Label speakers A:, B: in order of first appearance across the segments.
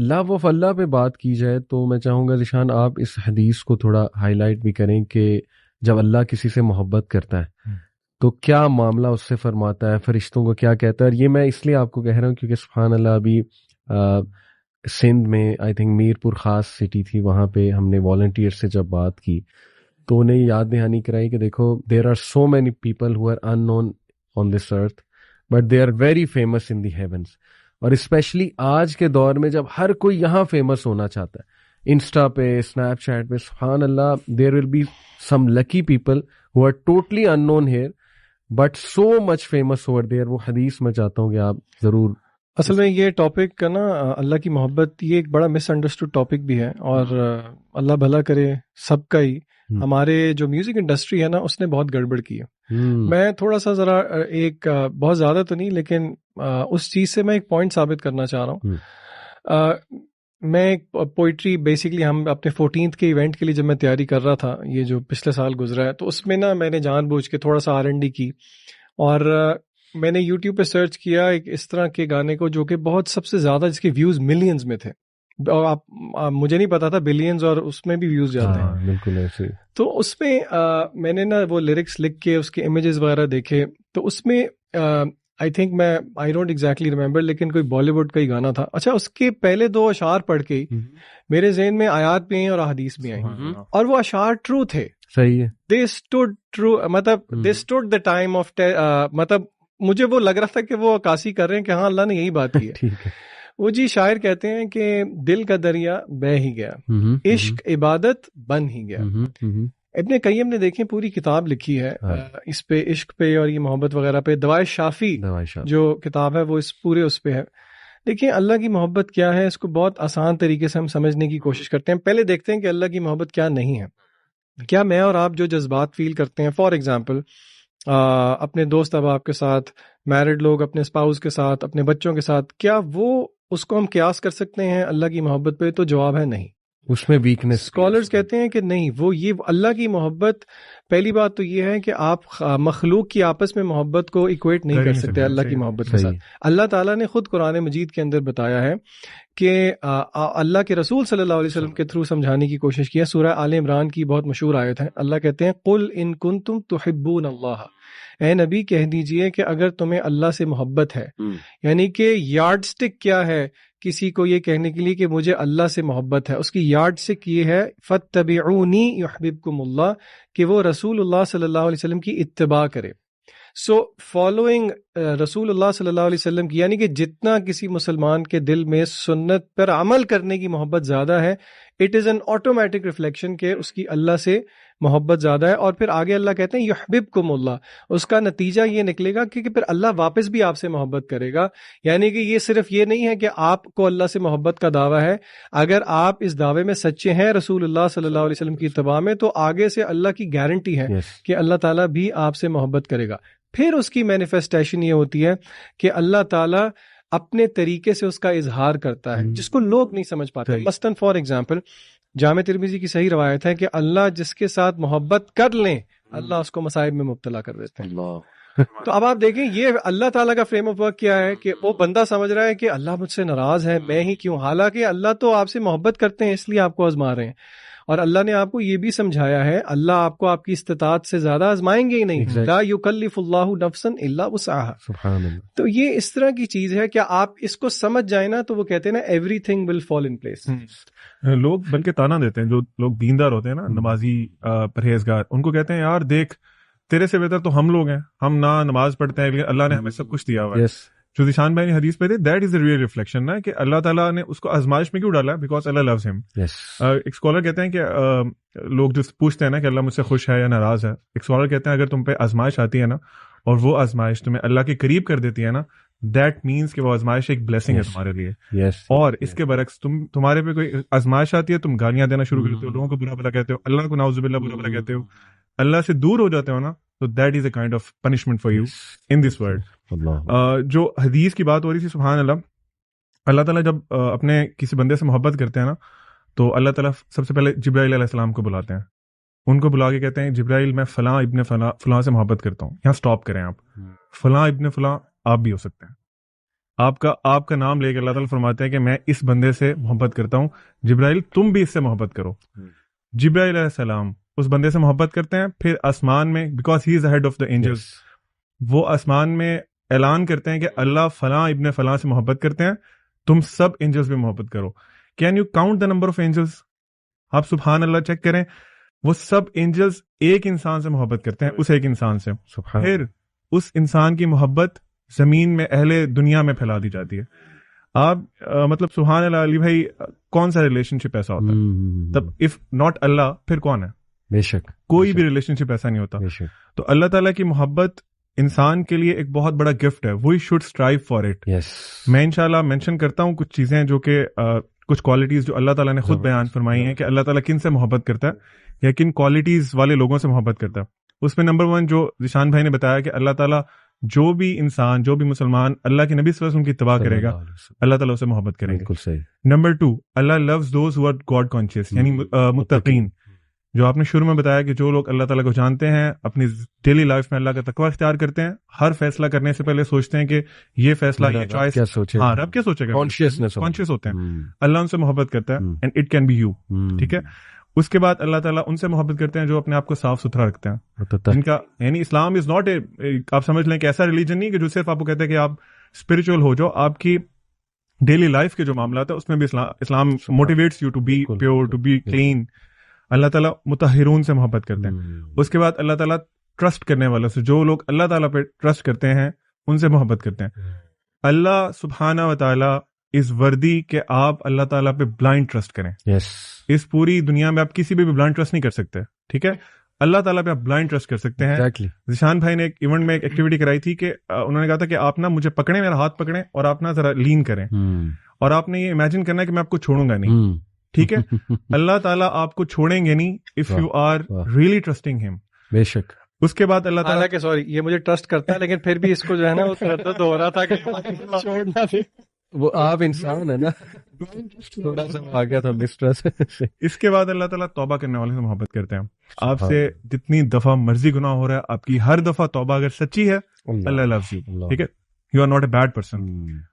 A: Love of اللہ پہ بات کی جائے تو میں چاہوں گا ذیشان آپ اس حدیث کو تھوڑا ہائی لائٹ بھی کریں کہ جب اللہ کسی سے محبت کرتا ہے تو کیا معاملہ اس سے فرماتا ہے, فرشتوں کو کیا کہتا ہے. اور یہ میں اس لیے آپ کو کہہ رہا ہوں کیونکہ سبحان اللہ ابھی سندھ میں آئی تھنک میر پور خاص سٹی تھی, وہاں پہ ہم نے والنٹیئر سے جب بات کی تو انہیں یاد دہانی کرائی کہ دیکھو there are so many people who are unknown on this earth but they are very famous in the heavens. اور اسپیشلی آج کے دور میں جب ہر کوئی یہاں فیمس ہونا چاہتا ہے, انسٹا پہ, اسنیپ چیٹ پہ, سبحان اللہ there will be some lucky people who are totally unknown here but so much famous over there. وہ حدیث میں چاہتا ہوں کہ آپ ضرور.
B: اصل میں یہ ٹاپک کا نا اللہ کی محبت یہ ایک بڑا مس انڈرسٹوڈ ٹاپک بھی ہے, اور اللہ بھلا کرے سب کا ہی. ہمارے جو میوزک انڈسٹری ہے نا اس نے بہت گڑبڑ کی ہے. میں تھوڑا سا ذرا ایک بہت زیادہ تو نہیں لیکن اس چیز سے میں ایک پوائنٹ ثابت کرنا چاہ رہا ہوں. میں ایک پوئٹری بیسکلی ہم اپنے 14th کے ایونٹ کے لیے جب میں تیاری کر رہا تھا, یہ جو پچھلے سال گزرا ہے, تو اس میں نا میں نے جان بوجھ کے تھوڑا سا R&D کی, اور میں نے یوٹیوب پہ سرچ کیا ایک اس طرح کے گانے کو جو کہ بہت سب سے زیادہ جس کے ویوز ملینز میں تھے, اور آپ مجھے نہیں پتا تھا بلینز اور اس میں بھی ویوز جاتے ہیں.
A: بالکل ایسے.
B: تو اس میں نے نا وہ لیرکس لکھ کے اس کے امیجز وغیرہ دیکھے, تو اس میں آئی تھنک میں آئی ڈونٹ ایگزیکٹلی ریمبر لیکن کوئی بالی ووڈ کا ہی گانا تھا. اچھا, اس کے پہلے 2 اشعار پڑھ کے میرے ذہن میں آیات بھی ہیں اور احادیث بھی آئیں, اور وہ اشعار ٹرو تھے.
A: صحیح ہے.
B: دے اسٹوڈ ٹرو, مطلب دے اسٹوڈ دا ٹائم آف, مطلب مجھے وہ لگ رہا تھا کہ وہ عکاسی کر رہے ہیں کہ ہاں اللہ نے یہی بات کی ہے. وہ جی شاعر کہتے ہیں کہ دل کا دریا بہہ ہی گیا, عشق عبادت بن ہی گیا. ابن قیم نے دیکھیں پوری کتاب لکھی ہے اس پہ, عشق پہ اور یہ محبت وغیرہ پہ. دوائے شافی جو کتاب ہے وہ اس پورے اس پہ ہے. دیکھیں اللہ کی محبت کیا ہے, اس کو بہت آسان طریقے سے ہم سمجھنے کی کوشش کرتے ہیں. پہلے دیکھتے ہیں کہ اللہ کی محبت کیا نہیں ہے. کیا میں اور آپ جو جذبات فیل کرتے ہیں, فار ایگزامپل اپنے دوست احباب کے ساتھ, میرڈ لوگ اپنے اسپاؤس کے ساتھ, اپنے بچوں کے ساتھ, کیا وہ اس کو ہم قیاس کر سکتے ہیں اللہ کی محبت پہ؟ تو جواب ہے نہیں.
A: اس میں ویکنس.
B: اسکالرز کہتے ہیں کہ نہیں, وہ یہ اللہ کی محبت, پہلی بات تو یہ ہے کہ آپ مخلوق کی آپس میں محبت کو ایکویٹ نہیں کر سکتے اللہ کی محبت کے ساتھ. اللہ تعالیٰ نے خود قرآن مجید کے اندر بتایا ہے کہ اللہ کے رسول صلی اللہ علیہ وسلم کے تھرو سمجھانے کی کوشش کی ہے. سورہ آل عمران کی بہت مشہور آیت ہے. اللہ کہتے ہیں قل ان کنتم تحبون اللہ, اے نبی کہہ دیجئے کہ اگر تمہیں اللہ سے محبت ہے, یعنی کہ یارڈ سٹک کیا ہے کسی کو یہ کہنے کے لیے کہ مجھے اللہ سے محبت ہے, اس کی یارڈ سٹک یہ ہے فاتبعونی یحببکم اللہ, کہ وہ رسول اللہ صلی اللہ علیہ وسلم کی اتباع کرے. سو فالوئنگ رسول اللہ صلی اللہ علیہ وسلم کی, یعنی کہ جتنا کسی مسلمان کے دل میں سنت پر عمل کرنے کی محبت زیادہ ہے, it is an automatic reflection کہ اس کی اللہ سے محبت زیادہ ہے. اور پھر آگے اللہ کہتے ہیں یحببکم اللہ, اس کا نتیجہ یہ نکلے گا کہ پھر اللہ واپس بھی آپ سے محبت کرے گا. یعنی کہ یہ صرف یہ نہیں ہے کہ آپ کو اللہ سے محبت کا دعویٰ ہے, اگر آپ اس دعوے میں سچے ہیں رسول اللہ صلی اللہ علیہ وسلم کی اتباع میں, تو آگے سے اللہ کی گارنٹی ہے کہ اللہ تعالیٰ بھی آپ سے محبت کرے گا. پھر اس کی مینیفیسٹیشن یہ ہوتی ہے کہ اللہ تعالیٰ اپنے طریقے سے اس کا اظہار کرتا ہے جس کو لوگ نہیں سمجھ پاتے. مثلاً فار ایگزامپل جامع ترمذی کی صحیح روایت ہے کہ اللہ جس کے ساتھ محبت کر لیں اللہ اس کو مصائب میں مبتلا کر دیتے ہیں. تو اب آپ دیکھیں یہ اللہ تعالیٰ کا فریم آف ورک کیا ہے کہ وہ بندہ سمجھ رہا ہے کہ اللہ مجھ سے ناراض ہے, میں ہی کیوں, حالانکہ اللہ تو آپ سے محبت کرتے ہیں اس لیے آپ کو آزما رہے ہیں. اور اللہ نے آپ کو یہ بھی سمجھایا ہے اللہ آپ کو آپ کی استطاعت سے زیادہ آزمائیں گے ہی نہیں. لا یکلف اللہ نفسا الا وسعها. تو یہ اس طرح کی چیز ہے کہ آپ اس کو سمجھ جائیں نا, تو وہ کہتے ہیں نا every thing will fall in place.
C: لوگ بلکہ تانا دیتے ہیں, جو لوگ دیندار ہوتے ہیں نا, نمازی پرہیزگار, ان کو کہتے ہیں یار دیکھ تیرے سے بہتر تو ہم لوگ ہیں, ہم نہ نماز پڑھتے ہیں لیکن اللہ نے ہمیں سب کچھ دیا ہوا ہے. جو ذیشان بھائی نے حدیث پہ تھے, that is a real reflection نا, کہ اللہ تعالیٰ نے اس کو آزمائش میں کیوں ڈالا ہے, بیکاز اللہ لوز ہم. ایک اسکالر کہتے ہیں کہ لوگ جو پوچھتے ہیں نا کہ اللہ مجھ سے خوش ہے یا ناراض ہے, ایک اسکالر کہتے ہیں اگر تم پہ آزمائش آتی ہے نا اور وہ آزمائش تمہیں اللہ کے قریب کر دیتی ہے نا, دیٹ مینس کہ وہ آزمائش ایک بلیسنگ ہے تمہارے لیے. اور اس کے برعکس تمہارے پہ کوئی آزمائش آتی ہے, تم گالیاں دینا شروع کرتے ہو, لوگوں کو برا بھلا کہتے ہو, اللہ کو نعوذ باللہ برا بھلا کہتے ہو, اللہ سے دور ہو جاتے ہو نا, تو that is a kind of punishment for you in this world. جو حدیث کی بات ہو رہی تھی, سبحان اللہ, اللہ تعالیٰ جب اپنے کسی بندے سے محبت کرتے ہیں نا, تو اللہ تعالیٰ سب سے پہلے جبرائیل علیہ السلام کو بلاتے ہیں. ان کو بلا کے کہتے ہیں جبرائیل میں فلاں ابن فلاں سے محبت کرتا ہوں, یہاں سٹاپ کریں آپ, فلاں ابن فلاں آپ بھی ہو سکتے ہیں. آپ کا نام لے کے اللہ تعالیٰ فرماتے ہیں کہ میں اس بندے سے محبت کرتا ہوں، جبرائیل تم بھی اس سے محبت کرو. جبرائیل علیہ السلام اس بندے سے محبت کرتے ہیں، پھر آسمان میں because he is head of the angels, وہ آسمان میں اعلان کرتے ہیں کہ اللہ فلاں ابن فلاں سے محبت کرتے ہیں، تم سب اینجلز بھی محبت کرو. Can you count the number of angels? آپ سبحان اللہ چیک کریں، وہ سب اینجلز ایک انسان سے محبت کرتے ہیں، اس ایک انسان سے. پھر اس انسان کی محبت زمین میں اہل دنیا میں پھیلا دی جاتی ہے. آپ مطلب سبحان اللہ علی بھائی، کون سا ریلیشن شپ ایسا ہوتا ہے؟ تب اف ناٹ اللہ پھر کون ہے؟
A: بے شک
C: کوئی بھی ریلیشن شپ ایسا نہیں ہوتا. تو اللہ تعالیٰ کی محبت انسان کے لیے ایک بہت بڑا گفٹ ہے. We should strive for it. میں انشاءاللہ مینشن کرتا ہوں کچھ چیزیں جو کہ کچھ کوالٹیز جو اللہ تعالیٰ نے خود بیان فرمائی ہیں کہ اللہ تعالیٰ کن سے محبت کرتا ہے یا کن کوالٹیز والے لوگوں سے محبت کرتا ہے. اس میں نمبر 1 جو ذیشان بھائی نے بتایا کہ اللہ تعالیٰ جو بھی انسان، جو بھی مسلمان اللہ کے نبی صلی اللہ علیہ وسلم کی اتباع کرے گا، اللہ تعالیٰ اسے محبت کرے گا. نمبر 2 اللہ loves those who are God conscious, یعنی متقین. جو آپ نے شروع میں بتایا کہ جو لوگ اللہ تعالیٰ کو جانتے ہیں، اپنی ڈیلی لائف میں اللہ کا تقویٰ اختیار کرتے ہیں، ہر فیصلہ کرنے سے پہلے سوچتے ہیں کہ یہ فیصلہ، یہ چوائس، ہاں رب کیا سوچے گا، کانشیس ہوتے ہیں. اللہ ان سے محبت کرتا ہے and it can be you. ٹھیک ہے. اس کے بعد اللہ تعالیٰ ان سے محبت کرتے ہیں جو اپنے آپ کو صاف ستھرا رکھتے ہیں، جن کا یعنی اسلام از ناٹ اے، آپ سمجھ لیں کہ ایسا ریلیجن نہیں کہ جو صرف آپ کو کہتے ہیں کہ آپ اسپرچل ہو جاؤ، آپ کی ڈیلی لائف کے جو معاملات ہیں اس میں بھی اسلام motivates you to be pure, to be clean. اللہ تعالیٰ مطہرون سے محبت کرتے ہیں. اس کے بعد اللہ تعالیٰ ٹرسٹ کرنے والوں سے، جو لوگ اللہ تعالیٰ پہ ٹرسٹ کرتے ہیں ان سے محبت کرتے ہیں. اللہ سبحانہ و تعالیٰ اس وردی کہ آپ اللہ تعالیٰ پہ بلائنڈ ٹرسٹ کریں. اس پوری دنیا میں آپ کسی بھی بلائنڈ ٹرسٹ نہیں کر سکتے. ٹھیک ہے. اللہ تعالیٰ پہ آپ بلائنڈ ٹرسٹ کر سکتے ہیں. ذیشان بھائی نے ایک ایونٹ میں ایک ایکٹیویٹی کرائی تھی کہ انہوں نے کہا تھا کہ آپ نا مجھے پکڑیں، میرا ہاتھ پکڑیں اور آپ نا ذرا لین کریں، اور آپ نے یہ امیجن کرنا ہے کہ میں آپ کو چھوڑوں گا نہیں. ٹھیک ہے. اللہ تعالیٰ آپ کو چھوڑیں گے نہیں if you are really trusting ہم. بے شک. اس کے بعد اللہ تعالیٰ
B: کہ سوری یہ مجھے ٹرسٹ کرتا ہے لیکن پھر بھی اس کو جو ہے نا وہ تردد ہو رہا تھا کہ چھوڑنا تھی.
A: وہ آپ انسان ہے نا، تھوڑا سا آ گیا تھا مسٹرس.
C: اس کے بعد اللہ تعالیٰ توبہ کرنے والے سے محبت کرتے ہیں. آپ سے جتنی دفعہ مرضی گناہ ہو رہا ہے، آپ کی ہر دفعہ توبہ اگر سچی ہے، اللہ لوز یو. ٹھیک ہے. You are not a bad person.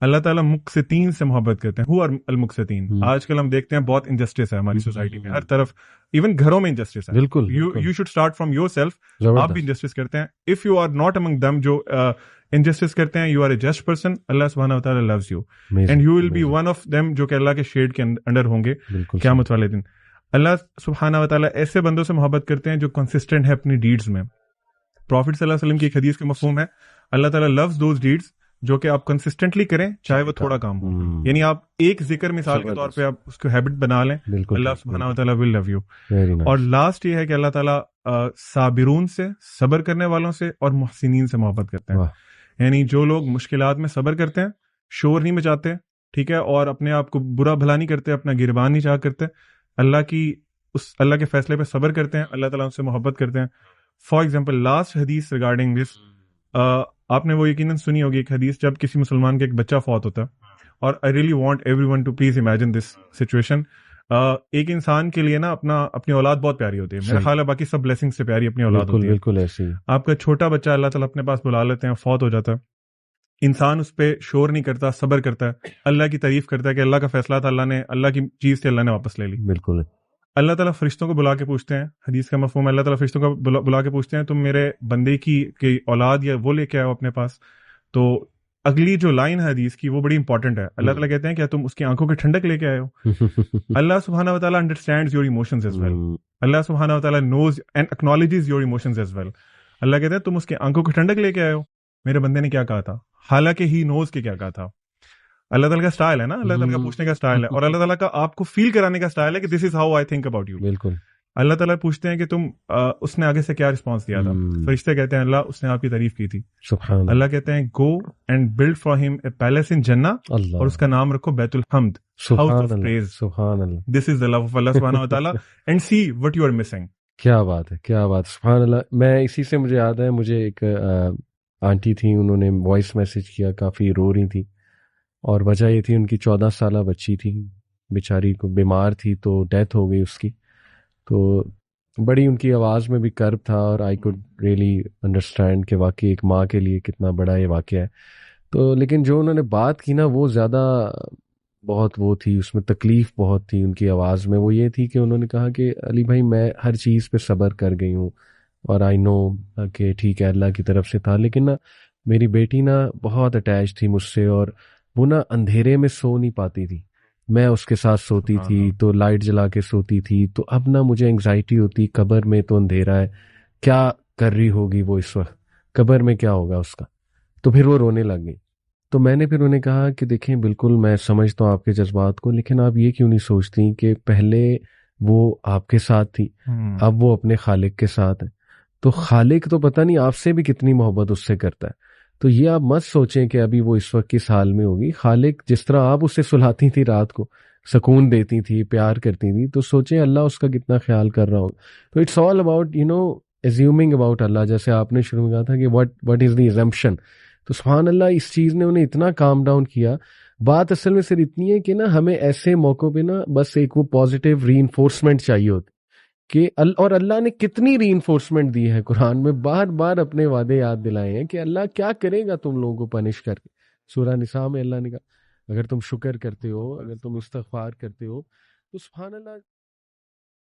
C: اللہ تعالیٰ مقسطین سے محبت کرتے ہیں. ہو آر المقسطین. آج کل ہم دیکھتے ہیں بہت انجسٹس ہے ہماری سوسائٹی میں، ہر طرف، ایون گھروں میں انجسٹس ہے. بالکل. You should start from yourself. آپ بھی انجسٹس کرتے ہیں. If you are not among them جو انجسٹس کرتے ہیں، you are a just person. اللہ سبحانہ و تعالیٰ loves you and you will be one of them جو کہ اللہ کے شیڈ کے انڈر ہوں گے قیامت والے دن. اللہ سبحانہ و تعالیٰ ایسے بندوں سے محبت کرتے ہیں جو کنسسٹنٹ ہے اپنی ڈیڈز میں. پروفٹ صلی اللہ علیہ وسلم کی ایک حدیث کا مفہوم ہے اللہ تعالیٰ لوز دوز ڈیڈز جو کہ آپ کنسسٹنٹلی کریں چاہے وہ تھوڑا کام ہو. یعنی آپ ایک ذکر مثال کے طور پہ آپ اس کو ہیبٹ بنا لیں، اللہ سبحانہ و تعالیٰ ول لو یو. اور لاسٹ یہ ہے کہ اللہ تعالیٰ صابرون سے، صبر کرنے والوں سے، اور محسنین سے محبت کرتے ہیں. یعنی جو لوگ مشکلات میں صبر کرتے ہیں، شور نہیں مچاتے، ٹھیک ہے، اور اپنے آپ کو برا بھلا نہیں کرتے، اپنا گربان نہیں چاہ کرتے، اللہ کے فیصلے پہ صبر کرتے ہیں، اللہ تعالیٰ ان سے محبت کرتے ہیں. فار ایگزامپل لاسٹ حدیث ریگارڈنگ دس، آپ نے وہ یقیناً سنی ہوگی ایک حدیث جب کسی مسلمان کا ایک بچہ فوت ہوتا ہے، اور I really want every one to please imagine this situation. ایک انسان کے لیے نا اپنی اولاد بہت پیاری ہوتی ہے. میرا خیال ہے باقی سب بلیسنگ سے پیاری اپنی اولاد ہوتی ہے. بالکل ایسے ہی آپ کا چھوٹا بچہ اللہ تعالیٰ اپنے پاس بلا لیتے ہیں، فوت ہو جاتا ہے. انسان اس پہ شور نہیں کرتا، صبر کرتا ہے، اللہ کی تعریف کرتا ہے کہ اللہ کا فیصلہ تھا، اللہ کی چیز تھی، اللہ نے واپس لے لی. بالکل. اللہ تعالیٰ فرشتوں کو بلا کے پوچھتے ہیں، حدیث کا مفہوم ہے اللہ تعالیٰ فرشتوں کو بلا کے پوچھتے ہیں تم میرے بندے کی اولاد یا وہ لے کے آئے ہو اپنے پاس. تو اگلی جو لائن ہے حدیث کی وہ بڑی امپورٹنٹ ہے. اللہ تعالیٰ کہتے ہیں کیا تم اس کی آنکھوں کی ٹھنڈک لے کے آئے ہو؟ اللہ سبحانہ و تعالیٰ understands your emotions as well. اللہ سبحانہ و تعالیٰ knows and acknowledges your emotions as well. اللہ کہتے ہیں تم اس کی آنکھوں کی ٹھنڈک لے کے آئے ہو. میرے بندے نے کیا کہا تھا، حالانکہ ہی نوز کے کیا کہا تھا. اللہ تعالیٰ کا سٹائل ہے نا، اللہ تعالیٰ کا پوچھنے کا سٹائل ہے، اور اللہ تعالیٰ کا آپ کو فیل کرانے کا سٹائل ہے کہ this is how I think about you. بالکل. اللہ تعالیٰ پوچھتے ہیں کہ تم اس نے آگے سے کیا رسپانس دیا تھا. فرشتے کہتے ہیں اللہ اس نے آپ کی تعریف کی تھی. سبحان اللہ کہتے ہیں گو اینڈ بلڈ فار ہم اے پیلیس ان جنہ، اور اس کا نام رکھو بیت الحمد، ہاؤس آف پریز. سبحان اللہ. دس از دی لو آف اللہ سبحانہ و تعالیٰ and see what you are missing.
A: کیا بات ہے، کیا بات. سبحان اللہ. میں اسی سے مجھے یاد ہے، مجھے ایک آنٹی تھی، انہوں نے وائس میسج کیا، کافی رو رہی تھی، اور وجہ یہ تھی ان کی 14 سالہ بچی تھی، بیچاری کو بیمار تھی تو ڈیتھ ہو گئی اس کی. تو بڑی ان کی آواز میں بھی کرب تھا، اور آئی کوڈ ریئلی انڈرسٹینڈ کہ واقعی ایک ماں کے لیے کتنا بڑا یہ واقعہ ہے. تو لیکن جو انہوں نے بات کی نا وہ زیادہ بہت وہ تھی، اس میں تکلیف بہت تھی ان کی آواز میں. وہ یہ تھی کہ انہوں نے کہا کہ علی بھائی میں ہر چیز پہ صبر کر گئی ہوں اور آئی نو کہ ٹھیک ہے اللہ کی طرف سے تھا، لیکن نا میری بیٹی نا بہت اٹیچ تھی مجھ سے اور وہ نا اندھیرے میں سو نہیں پاتی تھی. میں اس کے ساتھ سوتی تھی تو لائٹ جلا کے سوتی تھی، تو اب نا مجھے انگزائٹی ہوتی قبر میں تو اندھیرا ہے، کیا کر رہی ہوگی وہ اس وقت، قبر میں کیا ہوگا اس کا. تو پھر وہ رونے لگ گئی. تو میں نے پھر انہیں کہا کہ دیکھیں بالکل میں سمجھتا ہوں آپ کے جذبات کو، لیکن آپ یہ کیوں نہیں سوچتی کہ پہلے وہ آپ کے ساتھ تھی، اب وہ اپنے خالق کے ساتھ ہے. تو خالق تو پتہ نہیں آپ سے بھی کتنی محبت اس سے کرتا ہے. تو یہ آپ مت سوچیں کہ ابھی وہ اس وقت کس حال میں ہوگی. خالق جس طرح آپ اسے سلاتی تھی رات کو، سکون دیتی تھی، پیار کرتی تھی، تو سوچیں اللہ اس کا کتنا خیال کر رہا ہوگا. تو it's all about assuming about Allah. جیسے آپ نے شروع میں کہا تھا کہ what is the assumption. تو سبحان اللہ اس چیز نے انہیں اتنا کام ڈاؤن کیا. بات اصل میں صرف اتنی ہے کہ نا ہمیں ایسے موقعوں پہ نا بس ایک وہ پازیٹیو ری انفورسمنٹ چاہیے ہوتی کہ اور اللہ نے کتنی ری انفورسمنٹ دی ہے قرآن میں، بار بار اپنے وعدے یاد دلائے ہیں کہ اللہ کیا کرے گا تم لوگوں کو پنش کر کے. سورہ نساء میں اللہ نے کہا اگر تم شکر کرتے ہو، اگر تم استغفار کرتے ہو، تو سبحان اللہ